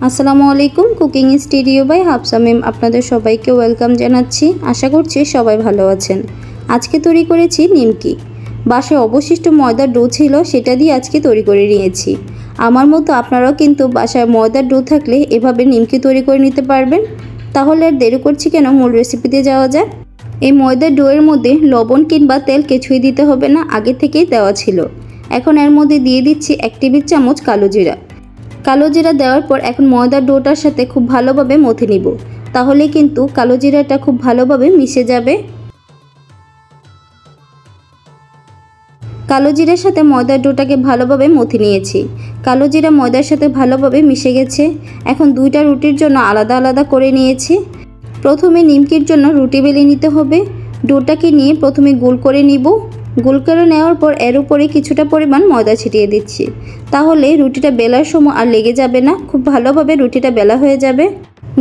আসসালামু আলাইকুম। Cooking studio by Hafsa ma'am আপনাদের সবাইকে ওয়েলকাম জানাচ্ছি। আশা করছি সবাই ভালো আছেন। আজকে তৈরি করেছি নিমকি। বাসায় অবশিষ্ট ময়দার ডো ছিল, সেটা দিয়ে আজকে তৈরি করে নিয়েছি। আমার মতো আপনারাও কিন্তু বাসায় ময়দার ডো থাকলে এভাবে নিমকি তৈরি করে নিতে পারবেন। তাহলে আর দেরি করছি কেন, মূল রেসিপিতে যাওয়া যাক। এই ময়দার ডোয়ের মধ্যে লবণ কিংবা তেল কিছুই দিতে হবে না, আগে থেকেই দেওয়া ছিল। এখন এর মধ্যে দিয়ে দিচ্ছি 1 টেবিল চামচ কালো জিরা। কালো জিরা দেওয়ার পর এখন ময়দার ডোটার সাথে খুব ভালোভাবে মথে নিব, তাহলে কিন্তু কালো জিরাটা খুব ভালোভাবে মিশে যাবে। কালো জিরার সাথে ময়দার ডোটাকে ভালোভাবে মথে নিয়েছি। কালো জিরা ময়দার সাথে ভালোভাবে মিশে গেছে। এখন দুইটা রুটির জন্য আলাদা আলাদা করে নিয়েছি। প্রথমে নিমকির জন্য রুটি বেলে নিতে হবে। ডোটাকে নিয়ে প্রথমে গোল করে নিব। গোল করে নেওয়ার পর এর উপরে কিছুটা পরিমাণ ময়দা ছিটিয়ে দিচ্ছি, তাহলে রুটিটা বেলার সময় আর লেগে যাবে না, খুব ভালোভাবে রুটিটা বেলা হয়ে যাবে।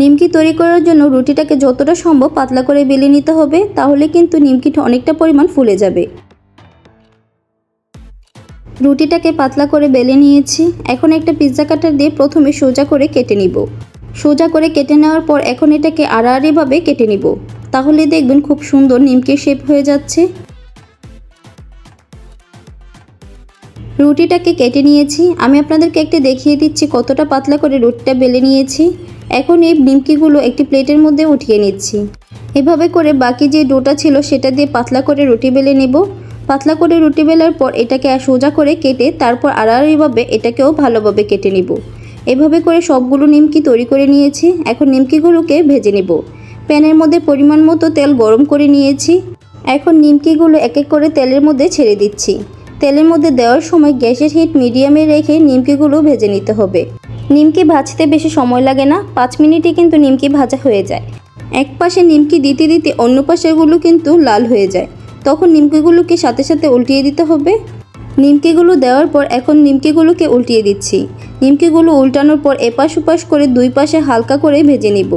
নিমকি তৈরি করার জন্য রুটিটাকে যতটা সম্ভব পাতলা করে বেলে নিতে হবে, তাহলে কিন্তু নিমকিটা অনেকটা পরিমাণ ফুলে যাবে। রুটিটাকে পাতলা করে বেলে নিয়েছি। এখন একটা পিৎজা কাটার দিয়ে প্রথমে সোজা করে কেটে নিব। সোজা করে কেটে নেওয়ার পর এখন এটাকে আড়াআড়িভাবে কেটে নিব, তাহলে দেখবেন খুব সুন্দর নিমকির শেপ হয়ে যাচ্ছে। রুটিটাকে কেটে নিয়েছি। আমি আপনাদেরকে একটা দেখিয়ে দিচ্ছি কতটা পাতলা করে রুটিটা বেলে নিয়েছি। এখন এই নিমকিগুলো একটি প্লেটের মধ্যে উঠিয়ে নিচ্ছি। এভাবে করে বাকি যে ডোটা ছিল সেটা দিয়ে পাতলা করে রুটি বেলে নেব। পাতলা করে রুটি বেলার পর এটাকে সোজা করে কেটে তারপর আড়াআড়িভাবে এটাকেও ভালোভাবে কেটে নিব। এভাবে করে সবগুলো নিমকি তৈরি করে নিয়েছি। এখন নিমকিগুলোকে ভেজে নেব। প্যানের মধ্যে পরিমাণ মতো তেল গরম করে নিয়েছি। এখন নিমকিগুলো এক এক করে তেলের মধ্যে ছেড়ে দিচ্ছি। তেলের মধ্যে দেওয়ার সময় গ্যাসের হিট মিডিয়ামে রেখে নিমকিগুলো ভেজে নিতে হবে। নিমকি ভাজতে বেশি সময় লাগে না, 5 মিনিটে কিন্তু নিমকি ভাজা হয়ে যায়। এক পাশে নিমকি দিতে দিতে অন্য পাশেরগুলো কিন্তু লাল হয়ে যায়, তখন নিমকিগুলোকে সাথে সাথে উল্টিয়ে দিতে হবে। নিমকিগুলো দেওয়ার পর এখন নিমকিগুলোকে উল্টিয়ে দিচ্ছি। নিমকিগুলো উল্টানোর পর এপাশ ওপাশ করে দুই পাশে হালকা করে ভেজে নিব।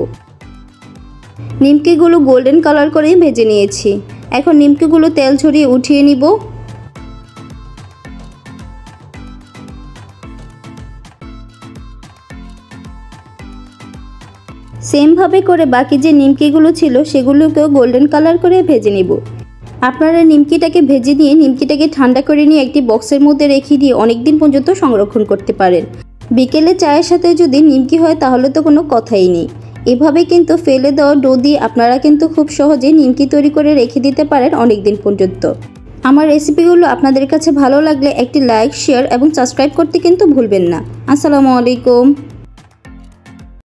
নিমকিগুলো গোল্ডেন কালার করে ভেজে নিয়েছি। এখন নিমকিগুলো তেল ছড়িয়ে উঠিয়ে নিব। সেমভাবে করে বাকি যে নিমকিগুলো ছিল সেগুলোকেও গোল্ডেন কালার করে ভেজে নিব। আপনারা নিমকিটাকে ভেজে নিয়ে নিমকিটাকে ঠান্ডা করে নিয়ে একটি বক্সের মধ্যে রেখে দিয়ে অনেক দিন পর্যন্ত সংরক্ষণ করতে পারেন। বিকেলে চায়ের সাথে যদি নিমকি হয় তাহলে তো কোনো কথাই নেই। এভাবে কিন্তু ফেলে দেওয়া ডো দিয়ে আপনারা কিন্তু খুব সহজে নিমকি তৈরি করে রেখে দিতে পারেন অনেক দিন পর্যন্ত। আমার রেসিপিগুলো আপনাদের কাছে ভালো লাগলে একটি লাইক, শেয়ার এবং সাবস্ক্রাইব করতে কিন্তু ভুলবেন না। আসসালামু আলাইকুম।